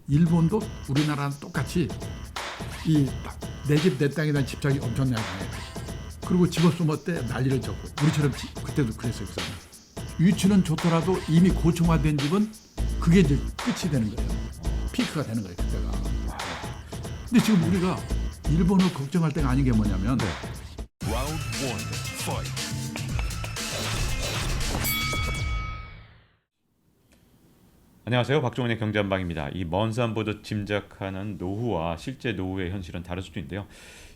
일본도 우리나라랑 똑같이 이 내 집 내 땅에 대한 집착이 엄청나게 강해요. 그리고 집 없으면 때 난리를 쳤고 우리처럼 그때도 그랬어요. 위치는 좋더라도 이미 고층화된 집은 그게 이제 끝이 되는 거예요. 피크가 되는 거예요. 그때가. 근데 지금 우리가 일본을 걱정할 때가 아닌 게 뭐냐면 안녕하세요. 박종원의 경제한방입니다. 이 먼 산보도 짐작하는 노후와 실제 노후의 현실은 다를 수도 있는데요.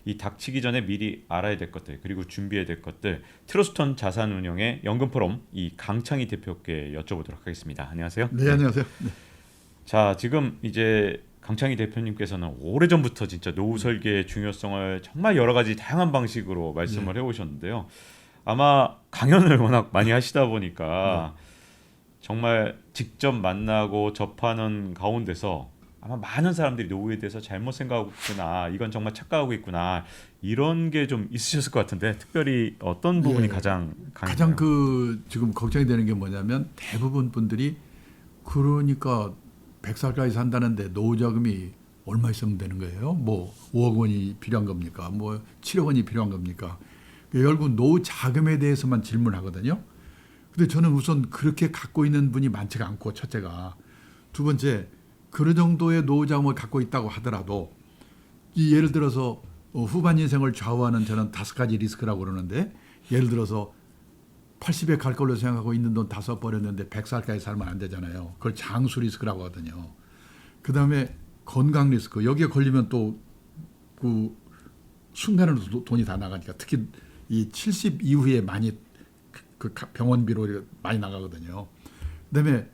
이 닥치기 전에 미리 알아야 될 것들 그리고 준비해야 될 것들 트러스턴 자산운용의 연금포럼 이 강창희 대표께 여쭤보도록 하겠습니다. 안녕하세요. 네, 안녕하세요. 네. 자, 지금 이제 강창희 대표님께서는 오래전부터 진짜 노후 설계의 중요성을 정말 여러 가지 다양한 방식으로 말씀을 해오셨는데요. 아마 강연을 워낙 많이 하시다 보니까 정말 직접 만나고 접하는 가운데서 아마 많은 사람들이 노후에 대해서 잘못 생각하고 있구나, 이건 정말 착각하고 있구나, 이런 게 좀 있으셨을 것 같은데 특별히 어떤 부분이 가장 강해요? 가장 지금 걱정이 되는 게 뭐냐면 대부분 분들이 그러니까 100살까지 산다는데 노후 자금이 얼마 있으면 되는 거예요? 뭐 5억 원이 필요한 겁니까? 뭐 7억 원이 필요한 겁니까? 결국 노후 자금에 대해서만 질문하거든요. 근데 저는 우선 그렇게 갖고 있는 분이 많지가 않고, 첫째가. 두 번째, 그런 정도의 노후 자금을 갖고 있다고 하더라도 예를 들어서 후반 인생을 좌우하는 저는 5가지 리스크라고 그러는데, 예를 들어서 80에 갈 걸로 생각하고 있는 돈 다 써버렸는데 100살까지 살면 안 되잖아요. 그걸 장수 리스크라고 하거든요. 그다음에 건강 리스크. 여기에 걸리면 또 그 순간으로 돈이 다 나가니까, 특히 이 70 이후에 많이 그 병원비로 많이 나가거든요. 그다음에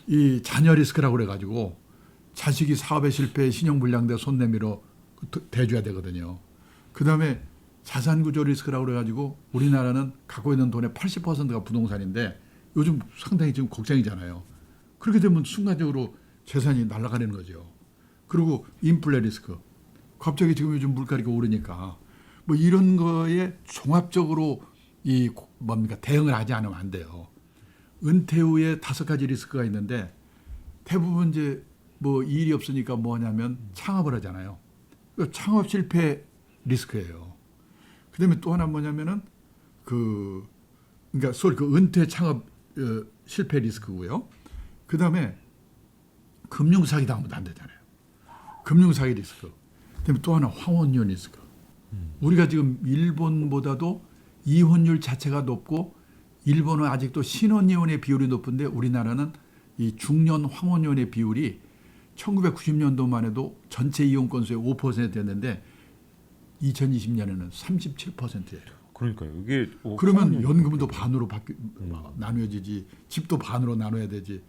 이 자녀 리스크라고 그래가지고 자식이 사업에 실패해 신용불량돼 손 내밀어 대줘야 되거든요. 그다음에 자산구조 리스크라고 그래가지고 우리나라는 갖고 있는 돈의 80%가 부동산인데 요즘 상당히 지금 걱정이잖아요. 그렇게 되면 순간적으로 재산이 날아가는 거죠. 그리고 인플레 리스크. 갑자기 지금 요즘 물가가 오르니까 뭐 이런 거에 종합적으로 이 뭡니까 대응을 하지 않으면 안 돼요. 은퇴 후에 5가지 리스크가 있는데 대부분 이제 뭐 일이 없으니까 뭐냐면 창업을 하잖아요. 창업 실패 리스크예요. 그다음에 또 하나 뭐냐면은 그러니까 소위 그 은퇴 창업 실패 리스크고요. 그다음에 금융 사기 당하면 안 되잖아요. 금융 사기 리스크. 그다음에 또 하나 황혼이혼 리스크. 우리가 지금 일본보다도 이혼율 자체가 높고 일본은 아직도 신혼이혼의 비율이 높은데 우리나라는 이 중년 황혼이혼의 비율이 1990년도만 해도 전체 이혼 건수의 5%였는데 2020년에는 37%예요. 그러니까요. 이게 그러면 연금도 반으로 나눠지지, 집도 반으로 나눠야 되지.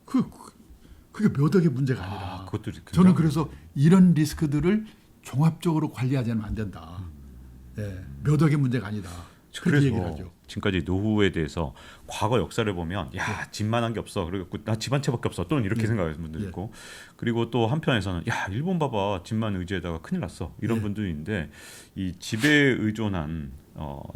그게 몇 억의 문제가 아니라. 저는 그래서 이런 리스크들을 종합적으로 관리하지 않으면 안 된다. 몇 억의 문제가 아니다. 그렇게 얘기를 하죠. 지금까지 노후에 대해서 과거 역사를 보면 야 집만한 게 없어, 그리고 나 집 한 채밖에 없어, 또는 이렇게 생각하는 분들 있고, 그리고 또 한편에서는 야 일본 봐봐 집만 의지하다가 큰일 났어, 이런 분들이 있는데 이 집에 의존한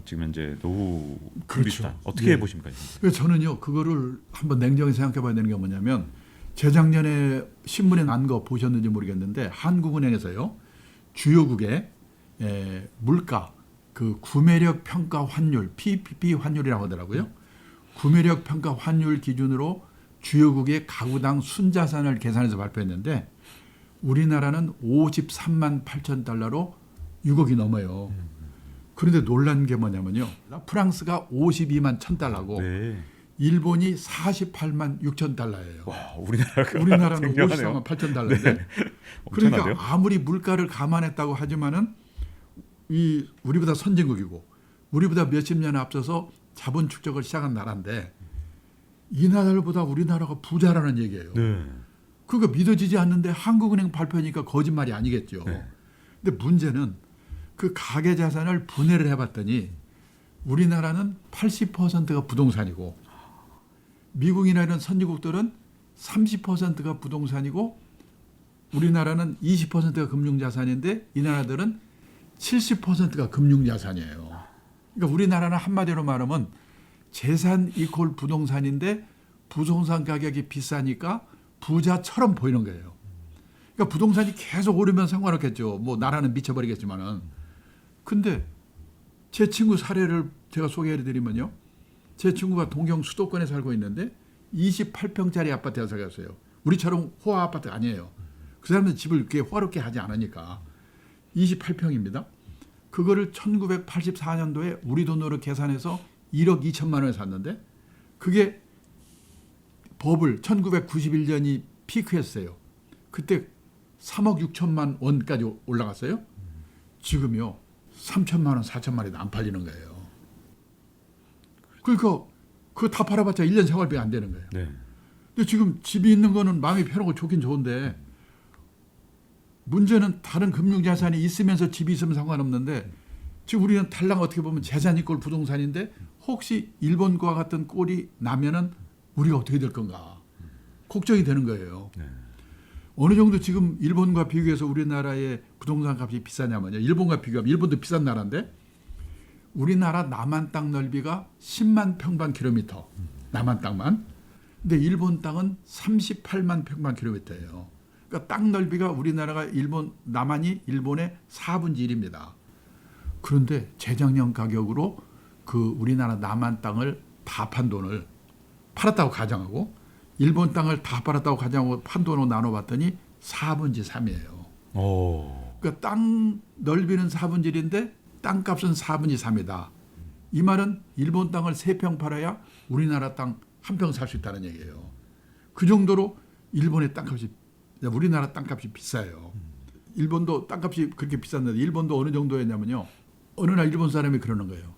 지금 현재 노후 비슷한 어떻게 보십니까? 그래서 저는요 그거를 한번 냉정히 생각해봐야 되는 게 뭐냐면, 재작년에 신문에 난 거 보셨는지 모르겠는데 한국은행에서요 주요국의 물가 그 구매력 평가 환율 PPP 환율이라고 하더라고요. 구매력 평가 환율 기준으로 주요국의 가구당 순자산을 계산해서 발표했는데 우리나라는 53만 8천 달러로 6억이 넘어요. 그런데 놀란 게 뭐냐면요. 프랑스가 52만 1천 달러고 일본이 48만 6천 달러예요. 와, 우리나라는 53만 8천 달러인데 그러니까 아무리 물가를 감안했다고 하지만은 우리보다 선진국이고 우리보다 몇십 년 앞서서 자본 축적을 시작한 나라인데 이 나라보다 우리나라가 부자라는 얘기예요. 그거 믿어지지 않는데 한국은행 발표니까 거짓말이 아니겠죠. 근데 문제는 그 가계 자산을 분해를 해봤더니 우리나라는 80%가 부동산이고 미국이나 이런 선진국들은 30%가 부동산이고 우리나라는 20%가 금융자산인데 이 나라들은 70%가 금융자산이에요. 그러니까 우리나라는 한마디로 말하면 재산 이퀄 부동산인데 부동산 가격이 비싸니까 부자처럼 보이는 거예요. 그러니까 부동산이 계속 오르면 상관없겠죠. 뭐 나라는 미쳐버리겠지만은. 근데 제 친구 사례를 제가 소개해드리면요. 제 친구가 동경 수도권에 살고 있는데 28평짜리 아파트에 살았어요. 우리처럼 호화 아파트가 아니에요. 그 사람은 집을 그렇게 호화롭게 하지 않으니까 28평입니다. 그거를 1984년도에 우리 돈으로 계산해서 1억 2천만 원에 샀는데 그게 버블 1991년이 피크였어요. 그때 3억 6천만 원까지 올라갔어요. 지금요 3천만 원, 4천만 원에도 안 팔리는 거예요. 그러니까 그거 다 팔아봤자 1년 생활비 안 되는 거예요. 네. 근데 지금 집이 있는 거는 마음이 편하고 좋긴 좋은데 문제는 다른 금융자산이 있으면서 집이 있으면 상관없는데 지금 우리는 달랑 어떻게 보면 재산이 꼴 부동산인데 혹시 일본과 같은 꼴이 나면은 우리가 어떻게 될 건가 걱정이 되는 거예요. 네. 어느 정도 지금 일본과 비교해서 우리나라의 부동산 값이 비싸냐면요. 일본과 비교하면 일본도 비싼 나라인데 우리나라 남한 땅 넓이가 10만 평방킬로미터 남한 땅만. 근데 일본 땅은 38만 평방킬로미터예요. 그러니까 땅 넓이가 우리나라가 남한이 일본의 4분의 1입니다. 그런데 재작년 가격으로 그 우리나라 남한 땅을 다 판 돈을 팔았다고 가정하고 일본 땅을 다 팔았다고 가정하고 판 돈으로 나눠봤더니 4분의 3이에요. 오. 그러니까 땅 넓이는 4분의 1인데 땅값은 4분의 3이다. 이 말은 일본 땅을 3평 팔아야 우리나라 땅 1평 살 수 있다는 얘기예요. 그 정도로 일본의 땅값이 우리나라 땅값이 비싸요. 일본도 땅값이 그렇게 비쌌는데 일본도 어느 정도였냐면요. 어느 날 일본 사람이 그러는 거예요.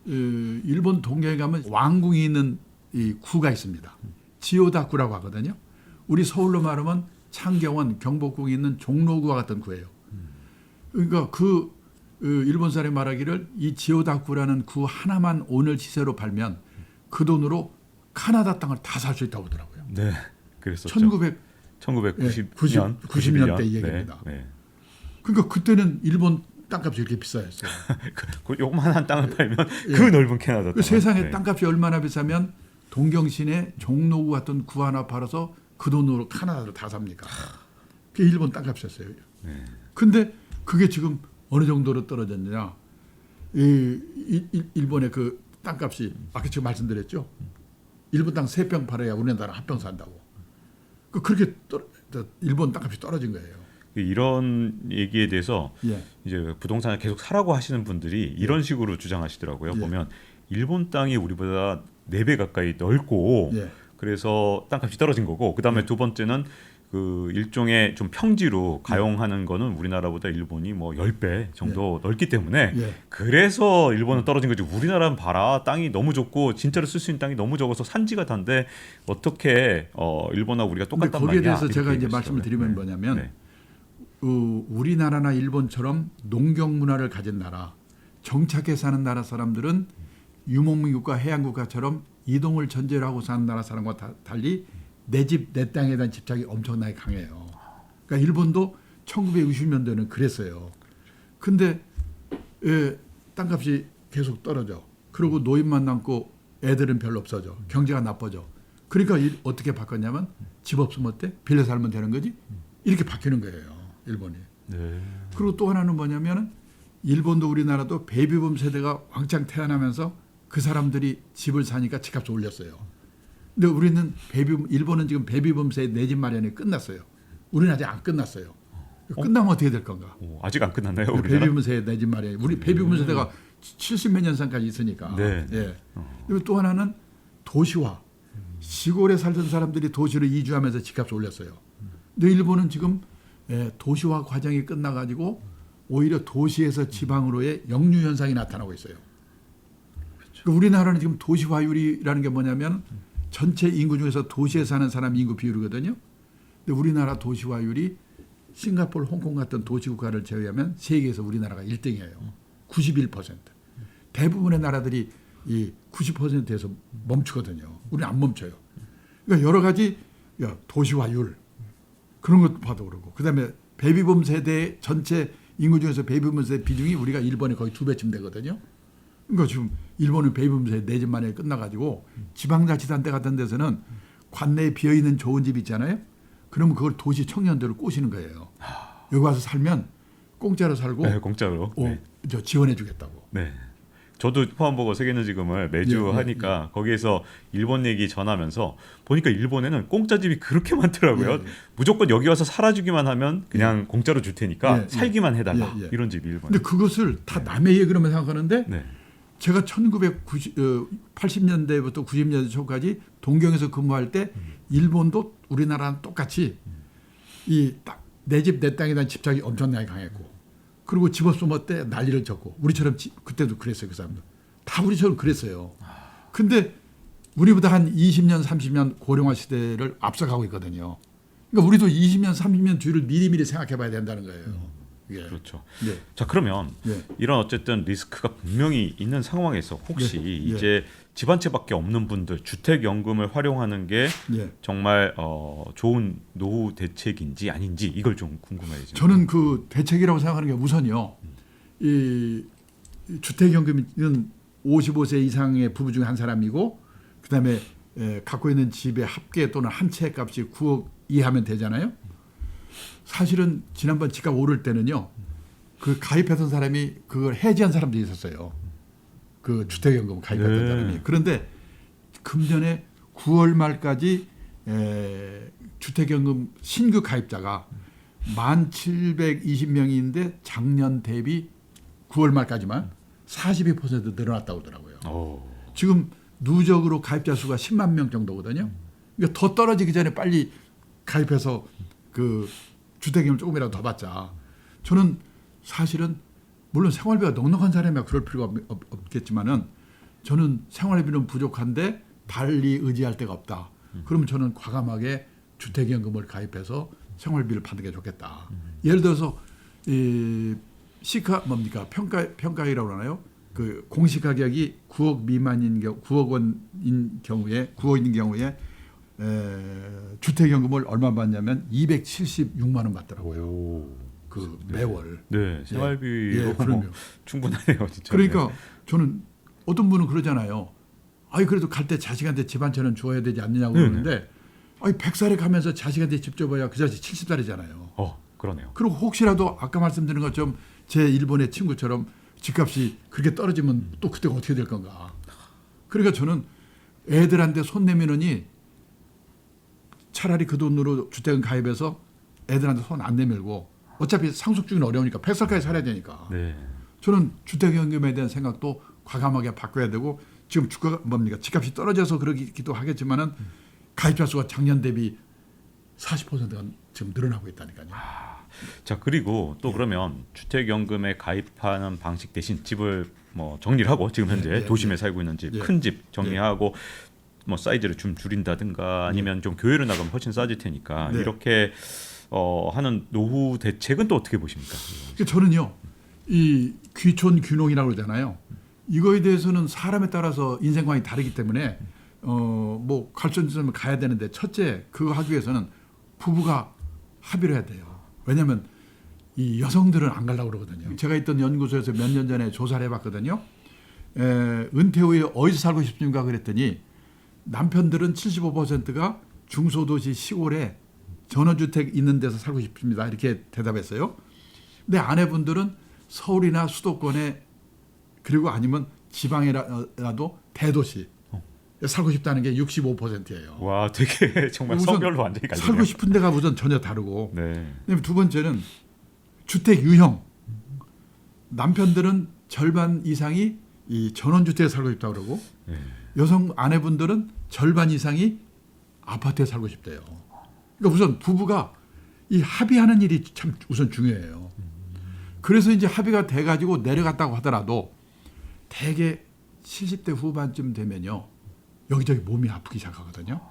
일본 동경에 가면 왕궁이 있는 이 구가 있습니다. 지오다구라고 하거든요. 우리 서울로 말하면 창경원, 경복궁이 있는 종로구와 같은 구예요. 그러니까 일본 사람이 말하기를 이 지오다구라는 구 하나만 오늘 시세로 팔면 그 돈으로 카나다 땅을 다 살 수 있다고 하더라고요. 네. 그랬었죠. 90년 때 얘기입니다. 네. 네. 그러니까 그때는 일본 땅값이 이렇게 비싸였어요. 그 요만한 땅을 팔면 예. 그 넓은 캐나다 땅. 세상에 네. 땅값이 얼마나 비싸면 동경시내 종로구 같은 구 하나 팔아서 그 돈으로 카나다를 다 삽니까? 그게 일본 땅값이었어요. 네. 근데 그게 지금 어느 정도로 떨어졌느냐? 일본의 그 땅값이 아까 지금 말씀드렸죠. 일본 땅 3평 팔아야 우리나라 1평 산다고. 그렇게 일본 땅값이 떨어진 거예요. 이런 얘기에 대해서 예. 이제 부동산을 계속 사라고 하시는 분들이 이런 식으로 주장하시더라고요. 예. 보면 일본 땅이 우리보다 4배 가까이 넓고 예. 그래서 땅값이 떨어진 거고 그다음에 예. 두 번째는 그 일종의 좀 평지로 가용하는 거는 우리나라보다 일본이 뭐 10배 정도 넓기 때문에 예. 그래서 일본은 떨어진 거지. 우리나라는 봐라 땅이 너무 좋고 진짜로 쓸 수 있는 땅이 너무 적어서 산지가 단데 어떻게 일본하고 우리가 근데 똑같단 거기에 말이야. 대해서 제가 이제 얘기하시더라고요. 말씀을 드리면 네. 뭐냐면 네. 우리나라나 일본처럼 농경 문화를 가진 나라, 정착해 사는 나라 사람들은 유목민국가 해양국가처럼 이동을 전제로 하고 사는 나라 사람과 달리 내 집, 내 땅에 대한 집착이 엄청나게 강해요. 그러니까 일본도 1960년대는 그랬어요. 근데 땅값이 계속 떨어져. 그리고 노인만 남고 애들은 별로 없어져. 경제가 나빠져. 그러니까 어떻게 바꿨냐면 집 없으면 어때? 빌려 살면 되는 거지? 이렇게 바뀌는 거예요. 일본이. 네. 그리고 또 하나는 뭐냐면 일본도 우리나라도 베이비붐 세대가 왕창 태어나면서 그 사람들이 집을 사니까 집값을 올렸어요. 근데 우리는 일본은 지금 베이비붐 세대 내 집 마련이 끝났어요. 우리는 아직 안 끝났어요. 끝나면 어떻게 될 건가? 아직 안 끝났나요? 우리나라? 베이비붐 세대 내 집 마련. 우리 베이비붐 세대가 70몇 년생까지 있으니까. 네. 예. 그리고 또 하나는 도시화. 시골에 살던 사람들이 도시로 이주하면서 집값을 올렸어요. 근데 일본은 지금 도시화 과정이 끝나가지고 오히려 도시에서 지방으로의 역류 현상이 나타나고 있어요. 그러니까 우리나라는 지금 도시화율이라는 게 뭐냐면 전체 인구 중에서 도시에 사는 사람 인구 비율이거든요. 근데 우리나라 도시화율이 싱가포르, 홍콩 같은 도시국가를 제외하면 세계에서 우리나라가 1등이에요. 91%. 대부분의 나라들이 이 90%에서 멈추거든요. 우리는 안 멈춰요. 그러니까 여러 가지 도시화율 그런 것도 봐도 그러고 그다음에 베이비붐 세대 전체 인구 중에서 베이비붐 세대 비중이 우리가 일본의 거의 2배쯤 되거든요. 그러니까 지금 일본은 베이비붐 세대 4집 만에 끝나가지고 지방자치단체 같은 데서는 관내에 비어있는 좋은 집 있잖아요. 그러면 그걸 도시 청년들을 꼬시는 거예요. 여기 와서 살면 공짜로 살고 네, 공짜로. 네. 저 지원해주겠다고. 네. 저도 포함버거 세계는 지금을 매주 예, 하니까 거기에서 일본 얘기 전하면서 보니까 일본에는 공짜 집이 그렇게 많더라고요. 예, 예. 무조건 여기 와서 살아주기만 하면 그냥 공짜로 줄 테니까 예, 예. 살기만 해달라. 예, 예. 이런 집이 일본. 근데 그것을 다 남의 얘기로만 생각하는데 네. 제가 1980년대부터 90년대 초까지 동경에서 근무할 때 일본도 우리나라랑 똑같이 이 딱 내 집 내 땅에 대한 집착이 엄청나게 강했고 그리고 집 없으면 때 난리를 쳤고 우리처럼 그때도 그랬어요. 그 사람들 다 우리처럼 그랬어요. 근데 우리보다 한 20년 30년 고령화 시대를 앞서가고 있거든요. 그러니까 우리도 20년 30년 뒤를 미리미리 생각해 봐야 된다는 거예요. 예. 그렇죠. 예. 자 그러면 예. 이런 어쨌든 리스크가 분명히 있는 상황에서 혹시 예. 이제 집 한 채밖에 없는 분들 주택연금을 활용하는 게 예. 정말 좋은 노후 대책인지 아닌지 이걸 좀 궁금해요. 지금. 저는 그 대책이라고 생각하는 게 우선요. 이 주택연금은 55세 이상의 부부 중에 한 사람이고 그다음에 갖고 있는 집의 합계 또는 한 채 값이 9억 이하면 되잖아요. 사실은 지난번 집값 오를 때는요. 그 가입했던 사람이 그걸 해지한 사람도 있었어요. 그 주택연금 가입했던 네. 사람이. 그런데 금년에 9월 말까지 주택연금 신규 가입자가 1,720명인데 작년 대비 9월 말까지만 42% 늘어났다고 하더라고요. 오. 지금 누적으로 가입자 수가 10만 명 정도거든요. 그러니까 더 떨어지기 전에 빨리 가입해서 그 주택임을 조금이라도 더 받자. 저는 사실은 물론 생활비가 넉넉한 사람이야 그럴 필요가 없겠지만은 저는 생활비는 부족한데 달리 의지할 데가 없다. 그러면 저는 과감하게 주택연금을 가입해서 생활비를 받는 게 좋겠다. 예를 들어서 이 시가 뭡니까 평가이라고 하나요? 그 공시 가격이 9억 미만인 경우 9억 원인 경우에 9억인 경우에 주택연금을 얼마 받냐면 276만 원 받더라고요. 오. 그 매월. 네, 생활비로 예, 그럼요. 충분하네요, 진짜. 그러니까 저는 어떤 분은 그러잖아요. 아이 그래도 갈 때 자식한테 집 한 채는 줘야 되지 않느냐고 그러는데 아이 100살에 가면서 자식한테 집 줘봐야 그 자식 70살이잖아요. 그러네요. 그리고 혹시라도 아까 말씀드린 것처럼 제 일본의 친구처럼 집값이 그렇게 떨어지면 또 그때가 어떻게 될 건가. 그러니까 저는 애들한테 손 내미느니 차라리 그 돈으로 주택은 가입해서 애들한테 손 안 내밀고 어차피 상속주기는 어려우니까 100살까지 살아야 되니까. 네. 저는 주택연금에 대한 생각도 과감하게 바꿔야 되고 지금 주가가 뭡니까 집값이 떨어져서 그러기도 하겠지만은 가입자 수가 작년 대비 40%가 지금 늘어나고 있다니까요. 자 그리고 또 그러면 주택연금에 가입하는 방식 대신 집을 뭐 정리를 하고 지금 현재 도심에 살고 있는 집, 큰 집 정리하고 뭐 사이즈를 좀 줄인다든가 아니면 좀 교외로 나가면 훨씬 싸질 테니까 이렇게 하는 노후 대책은 또 어떻게 보십니까? 저는요 이 귀촌 귀농이라고 그러잖아요. 이거에 대해서는 사람에 따라서 인생관이 다르기 때문에 뭐 갈 수 있으면 가야 되는데 첫째 그거 하기 위해서는 부부가 합의를 해야 돼요. 왜냐하면 이 여성들은 안 가려고 그러거든요. 제가 있던 연구소에서 몇 년 전에 조사를 해봤거든요. 은퇴 후에 어디서 살고 싶습니까? 그랬더니 남편들은 75%가 중소도시 시골에 전원주택 있는 데서 살고 싶습니다. 이렇게 대답했어요. 근데 아내분들은 서울이나 수도권에 그리고 아니면 지방이라도 대도시 살고 싶다는 게 65%예요. 와 되게 정말 성별로 완전히 갈리네요. 살고 싶은 데가 우선 전혀 다르고 네. 그다음에 두 번째는 주택 유형. 남편들은 절반 이상이 이 전원주택에 살고 싶다고 그러고 여성 아내분들은 절반 이상이 아파트에 살고 싶대요. 그러니까 우선 부부가 이 합의하는 일이 참 우선 중요해요. 그래서 이제 합의가 돼가지고 내려갔다고 하더라도 대개 70대 후반쯤 되면요. 여기저기 몸이 아프기 시작하거든요.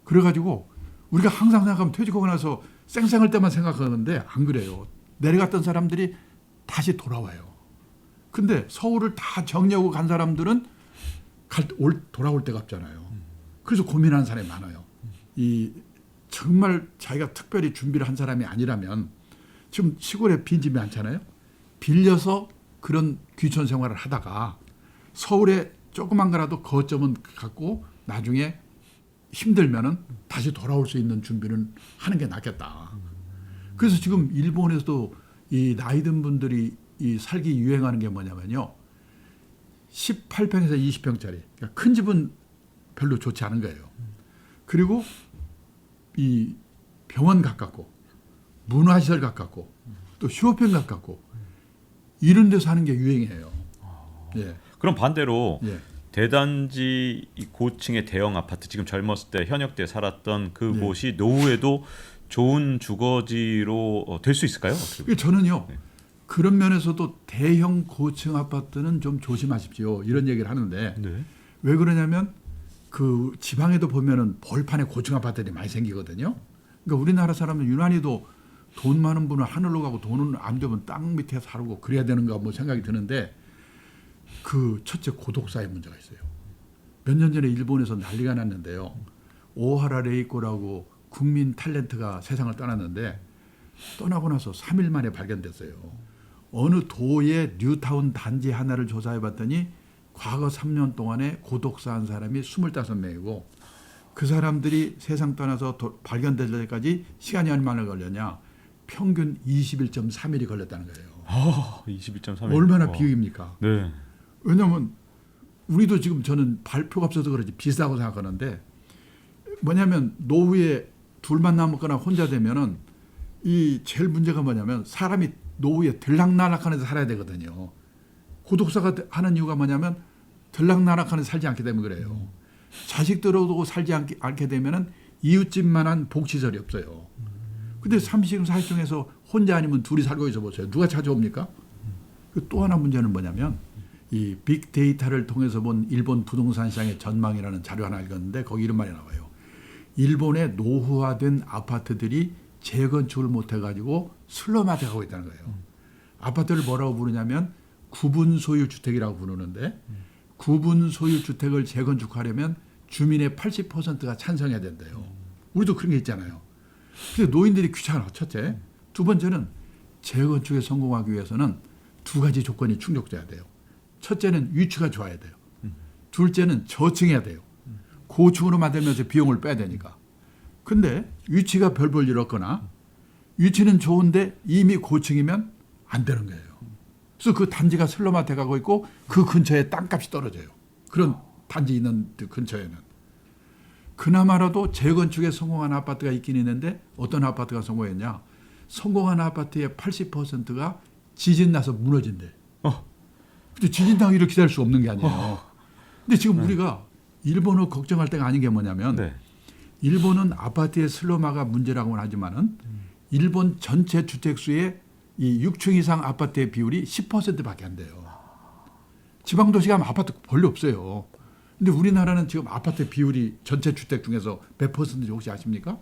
그래가지고 우리가 항상 생각하면 퇴직하고 나서 쌩쌩할 때만 생각하는데 안 그래요. 내려갔던 사람들이 다시 돌아와요. 근데 서울을 다 정리하고 간 사람들은 돌아올 데가 없잖아요. 그래서 고민하는 사람이 많아요. 이 정말 자기가 특별히 준비를 한 사람이 아니라면 지금 시골에 빈집이 많잖아요. 빌려서 그런 귀촌 생활을 하다가 서울에 조그만 거라도 거점은 갖고 나중에 힘들면은 다시 돌아올 수 있는 준비는 하는 게 낫겠다. 그래서 지금 일본에서도 이 나이 든 분들이 이 살기 유행하는 게 뭐냐면요. 18평에서 20평짜리. 그러니까 큰 집은 별로 좋지 않은 거예요. 그리고 이 병원 가깝고 문화시설 가깝고 또 휴업행 가깝고 이런 데서 사는 게 유행이에요. 예. 그럼 반대로 예. 대단지 이 고층의 대형 아파트 지금 젊었을 때 현역 때 살았던 그곳이 예. 노후에도 좋은 주거지로 될 수 있을까요? 어떻게 보세요? 저는요. 네. 그런 면에서도 대형 고층 아파트는 좀 조심하십시오. 이런 얘기를 하는데 네. 왜 그러냐면 그 지방에도 보면은 벌판에 고층 아파트들이 많이 생기거든요. 그러니까 우리나라 사람은 유난히도 돈 많은 분은 하늘로 가고 돈은 안 되면 땅 밑에 살고 그래야 되는가 뭐 생각이 드는데 그 첫째 고독사의 문제가 있어요. 몇 년 전에 일본에서 난리가 났는데요. 오하라 레이코라고 국민 탤런트가 세상을 떠났는데 떠나고 나서 3일 만에 발견됐어요. 어느 도의 뉴타운 단지 하나를 조사해 봤더니 과거 3년 동안에 고독사한 사람이 25명이고 그 사람들이 세상 떠나서 발견될 때까지 시간이 얼마나 걸렸냐. 평균 21.3일이 걸렸다는 거예요. 21.3일. 얼마나 비극입니까? 네. 왜냐하면 우리도 지금 저는 발표가 없어서 그런지 비싸고 생각하는데 뭐냐면 노후에 둘만 남거나 혼자 되면은 이 제일 문제가 뭐냐면 사람이 노후에 들락날락하는 데 살아야 되거든요. 고독사가 하는 이유가 뭐냐면 들락날락하는 데 살지 않게 되면 그래요. 자식들하고 살지 않게 되면은 이웃집만한 복지설이 없어요. 근데 30, 40중에서 혼자 아니면 둘이 살고 있어 보세요. 누가 찾아옵니까? 또 하나 문제는 뭐냐면 이 빅데이터를 통해서 본 일본 부동산 시장의 전망이라는 자료 하나 읽었는데 거기 이런 말이 나와요. 일본의 노후화된 아파트들이 재건축을 못해가지고 슬럼화돼 가고 있다는 거예요. 아파트를 뭐라고 부르냐면 구분 소유 주택이라고 부르는데 구분 소유 주택을 재건축하려면 주민의 80%가 찬성해야 된대요. 우리도 그런 게 있잖아요. 근데 노인들이 귀찮아. 첫째. 두 번째는 재건축에 성공하기 위해서는 두 가지 조건이 충족돼야 돼요. 첫째는 위치가 좋아야 돼요. 둘째는 저층해야 돼요. 고층으로 만들면서 비용을 빼야 되니까. 근데 위치가 별 볼 일 없거나 위치는 좋은데 이미 고층이면 안 되는 거예요. 그래서 그 단지가 슬럼화돼 가고 있고 그 근처에 땅값이 떨어져요. 그런 단지 있는 근처에는. 그나마라도 재건축에 성공한 아파트가 있긴 있는데 어떤 아파트가 성공했냐. 성공한 아파트의 80%가 지진 나서 무너진대. 근데 지진 당일을 기다릴 수 없는 게 아니에요. 근데 지금 우리가 일본을 걱정할 때가 아닌 게 뭐냐면 네. 일본은 일본은 아파트의 슬럼화가 문제라고는 하지만은 일본 전체 주택수의 이 6층 이상 아파트의 비율이 10%밖에 안 돼요. 지방 도시 가면 아파트 별로 없어요. 근데 우리나라는 지금 아파트 비율이 전체 주택 중에서 몇 퍼센트인지 혹시 아십니까?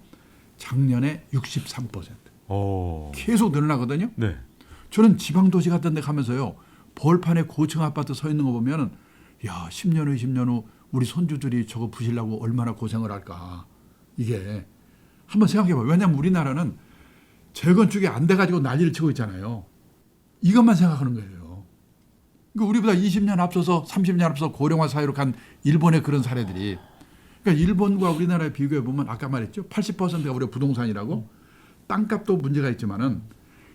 작년에 63%. 계속 늘어나거든요. 네. 저는 지방 도시 같은 데 가면서요. 벌판에 고층 아파트 서 있는 거 보면은 야, 10년 후 20년 후 우리 손주들이 저거 부시려고 얼마나 고생을 할까. 이게 한번 생각해 봐요. 왜냐하면 우리나라는 재건축이 안 돼가지고 난리를 치고 있잖아요. 이것만 생각하는 거예요. 그러니까 우리보다 20년 앞서서 30년 앞서 고령화 사회로 간 일본의 그런 사례들이 그러니까 일본과 우리나라에 비교해 보면 아까 말했죠. 80%가 우리 부동산이라고 땅값도 문제가 있지만은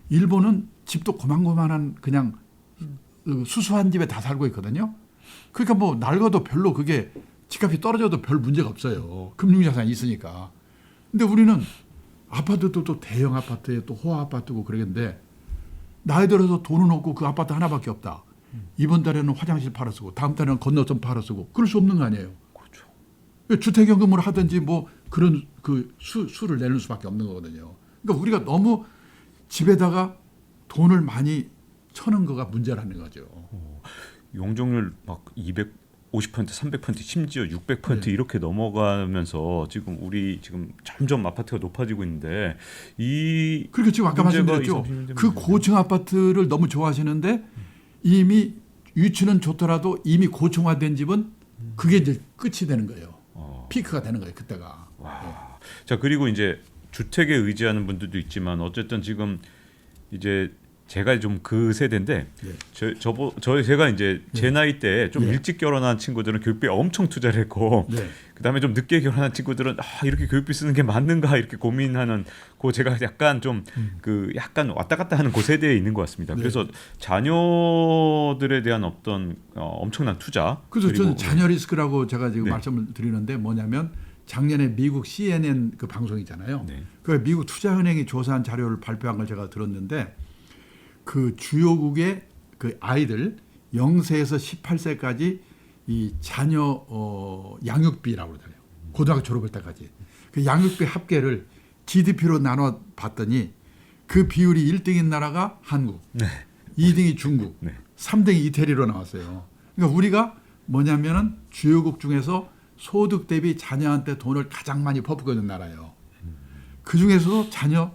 일본은 집도 고만고만한 그냥 수수한 집에 다 살고 있거든요. 그러니까 뭐 낡아도 별로 그게 집값이 떨어져도 별 문제가 없어요. 금융자산이 있으니까. 근데 우리는 아파트도 또 대형 아파트에 또 호화 아파트고 그러겠는데 나이 들어서 돈은 없고 그 아파트 하나밖에 없다. 이번 달에는 화장실 팔아 쓰고 다음 달에는 건너점 팔아 쓰고 그럴 수 없는 거 아니에요. 그렇죠. 주택연금을 하든지 뭐 그런 그 수를 내는 수밖에 없는 거거든요. 그러니까 우리가 너무 집에다가 돈을 많이 쳐는 거가 문제라는 거죠. 용적률 막 250%, 300%, 심지어 600% 네. 이렇게 넘어가면서 지금 우리 지금 점점 아파트가 높아지고 있는데 이 그러니까 지금 아까 문제가 말씀드렸죠. 이 문제가 그 고층 아파트를 너무 좋아하시는데 이미 위치는 좋더라도 이미 고층화된 집은 그게 이제 끝이 되는 거예요. 피크가 되는 거예요. 그때가. 자 그리고 이제 주택에 의지하는 분들도 있지만 어쨌든 지금 이제 제가 좀 그 세대인데 예. 제가 이제 제 나이 때 좀 예. 일찍 결혼한 친구들은 교육비에 엄청 투자를 했고 네. 그다음에 좀 늦게 결혼한 친구들은 이렇게 교육비 쓰는 게 맞는가 이렇게 고민하는 그 제가 약간 좀 그 약간 왔다 갔다 하는 그 세대에 있는 것 같습니다. 네. 그래서 자녀들에 대한 어떤 엄청난 투자 그래서 그리고 저는 자녀 리스크라고 제가 지금 네. 말씀을 드리는데 뭐냐면 작년에 미국 CNN 그 방송이잖아요. 네. 그 미국 투자은행이 조사한 자료를 발표한 걸 제가 들었는데 그 주요국의 그 아이들 0세에서 18세까지 이 자녀 양육비라고 그러잖아요. 고등학교 졸업할 때까지. 그 양육비 합계를 GDP로 나눠 봤더니 그 비율이 1등인 나라가 한국, 네. 2등이 중국, 네. 3등이 이태리로 나왔어요. 그러니까 우리가 뭐냐면은 주요국 중에서 소득 대비 자녀한테 돈을 가장 많이 퍼붓고 있는 나라예요. 그 중에서도 자녀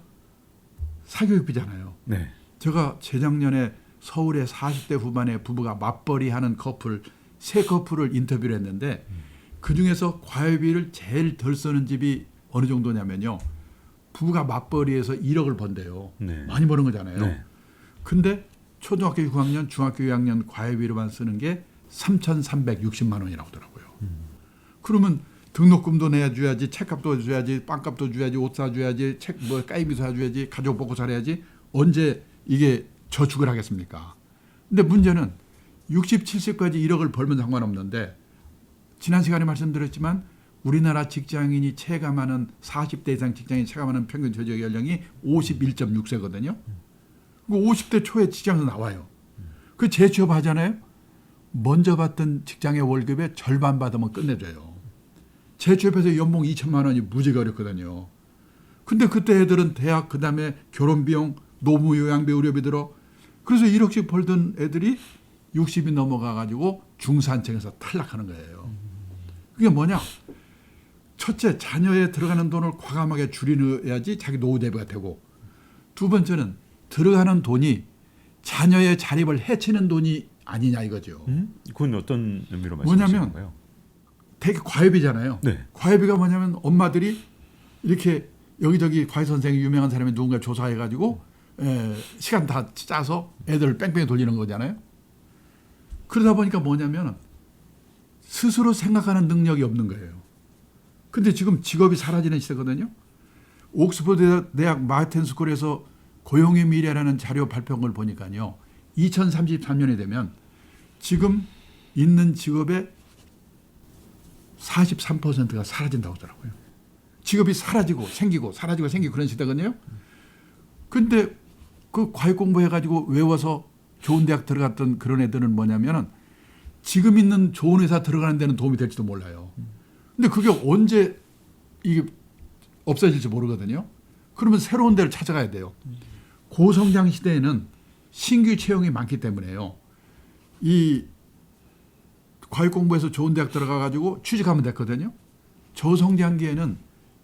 사교육비잖아요. 네. 제가 재작년에 서울의 40대 후반의 부부가 맞벌이하는 커플 세 커플을 인터뷰를 했는데 그 중에서 과외비를 제일 덜 쓰는 집이 어느 정도냐면요. 부부가 맞벌이해서 1억을 번대요. 네. 많이 버는 거잖아요. 네. 근데 초등학교 6학년, 중학교 2학년 과외비로만 쓰는 게 3,360만 원이라고 하더라고요. 그러면 등록금도 내줘야지, 책값도 줘야지, 빵값도 줘야지, 옷 사줘야지, 까이비 사줘야지, 가족 보고 살아야지. 언제 이게 저축을 하겠습니까? 근데 문제는 60, 70까지 1억을 벌면 상관없는데 지난 시간에 말씀드렸지만 우리나라 직장인이 체감하는 40대 이상 직장인이 체감하는 평균 퇴직 연령이 51.6세거든요. 그 50대 초에 직장에서 나와요. 그 재취업하잖아요. 먼저 받던 직장의 월급의 절반 받으면 끝내줘요. 재취업해서 연봉 2천만 원이 무지가 어렵거든요. 근데 그때 애들은 대학 그다음에 결혼비용, 노무요양비, 의료비 들어. 그래서 1억씩 벌던 애들이 60이 넘어가가지고 중산층에서 탈락하는 거예요. 그게 뭐냐? 첫째, 자녀에 들어가는 돈을 과감하게 줄여야지 자기 노후 대비가 되고, 두 번째는 들어가는 돈이 자녀의 자립을 해치는 돈이 아니냐 이거죠. 그건 어떤 의미로 말씀하시는 뭐냐면 건가요? 되게 과외비잖아요. 네. 과외비가 뭐냐면 엄마들이 이렇게 여기저기 과외 선생이 유명한 사람이 누군가 조사해가지고 시간 다 짜서 애들을 뺑뺑이 돌리는 거잖아요. 그러다 보니까 뭐냐면 스스로 생각하는 능력이 없는 거예요. 근데 지금 직업이 사라지는 시대거든요. 옥스퍼드 대학 마하튼 스쿨에서 고용의 미래라는 자료 발표한 걸 보니까요. 2033년이 되면 지금 있는 직업의 43%가 사라진다고 하더라고요. 직업이 사라지고 생기고 사라지고 생기고 그런 시대거든요. 근데 그 과외 공부해가지고 외워서 좋은 대학 들어갔던 그런 애들은 뭐냐면은 지금 있는 좋은 회사 들어가는 데는 도움이 될지도 몰라요. 근데 그게 언제 이게 없어질지 모르거든요. 그러면 새로운 데를 찾아가야 돼요. 고성장 시대에는 신규 채용이 많기 때문에요. 이 과외 공부해서 좋은 대학 들어가가지고 취직하면 됐거든요. 저성장기에는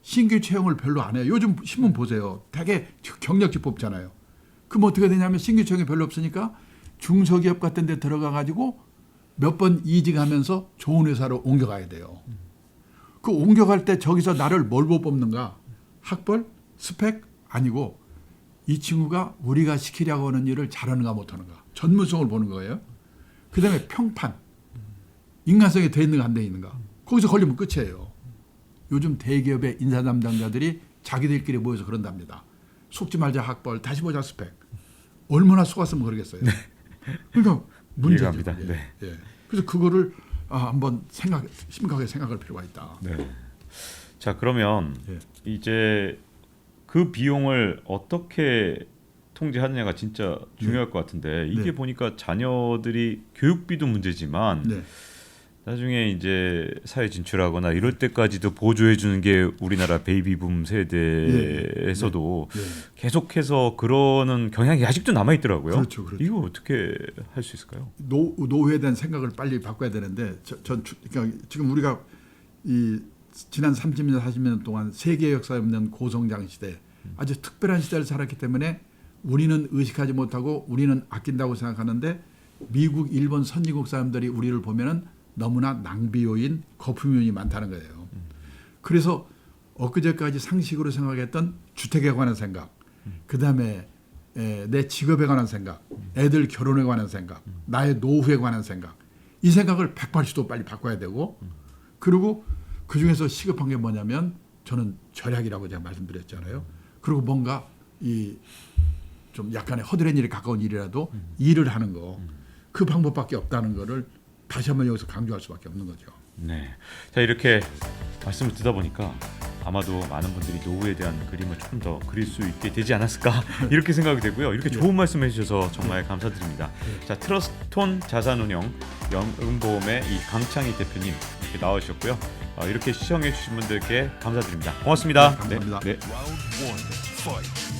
신규 채용을 별로 안 해요. 요즘 신문 보세요. 되게 경력직 뽑잖아요. 그럼 어떻게 되냐면 신규 채용이 별로 없으니까 중소기업 같은 데 들어가가지고 몇 번 이직하면서 좋은 회사로 옮겨가야 돼요. 그 옮겨갈 때 저기서 나를 뭘로 뽑는가? 학벌? 스펙? 아니고 이 친구가 우리가 시키려고 하는 일을 잘하는가 못하는가? 전문성을 보는 거예요. 그다음에 평판. 인간성이 돼 있는가 안 돼 있는가? 거기서 걸리면 끝이에요. 요즘 대기업의 인사 담당자들이 자기들끼리 모여서 그런답니다. 속지 말자 학벌, 다시 보자 스펙. 얼마나 속았으면 그러겠어요. 네. 그러니까 문제죠. 이해갑니다. 네. 예. 그래서 그거를 한번 심각하게 생각할 필요가 있다. 네. 자 그러면 예. 이제 그 비용을 어떻게 통제하느냐가 진짜 중요할 것 같은데 이게 네. 보니까 자녀들이 교육비도 문제지만 네. 나중에 이제 사회 진출하거나 이럴 때까지도 보조해 주는 게 우리나라 베이비붐 세대에서도 네. 계속해서 그러는 경향이 아직도 남아 있더라고요. 그렇죠, 그렇죠. 이거 어떻게 할 수 있을까요? 노후에 대한 생각을 빨리 바꿔야 되는데 그러니까 지금 우리가 이 지난 30년 40년 동안 세계 역사에 없는 고성장 시대 아주 특별한 시대를 살았기 때문에 우리는 의식하지 못하고 우리는 아낀다고 생각하는데 미국, 일본 선진국 사람들이 우리를 보면은 너무나 낭비 요인, 거품 요인이 많다는 거예요. 그래서 엊그제까지 상식으로 생각했던 주택에 관한 생각, 그다음에 내 직업에 관한 생각, 애들 결혼에 관한 생각, 나의 노후에 관한 생각, 이 생각을 180도 빨리 바꿔야 되고, 그리고 그 중에서 시급한 게 뭐냐면 저는 절약이라고 제가 말씀드렸잖아요. 그리고 뭔가 이 좀 약간의 허드렛 일에 가까운 일이라도 일을 하는 거, 그 방법밖에 없다는 거를 다시 한번 여기서 강조할 수밖에 없는 거죠. 네. 자, 이렇게 말씀을 듣다 보니까 아마도 많은 분들이 노후에 대한 그림을 조금 더 그릴 수 있게 되지 않았을까 이렇게 생각이 되고요. 이렇게 좋은 말씀 해주셔서 정말 감사드립니다. 자, 트러스톤 자산운용 영음보험의 이 강창희 대표님 이렇게 나와주셨고요. 이렇게 시청해 주신 분들께 감사드립니다. 고맙습니다. 네, 감사합니다. 네. Round one, fight.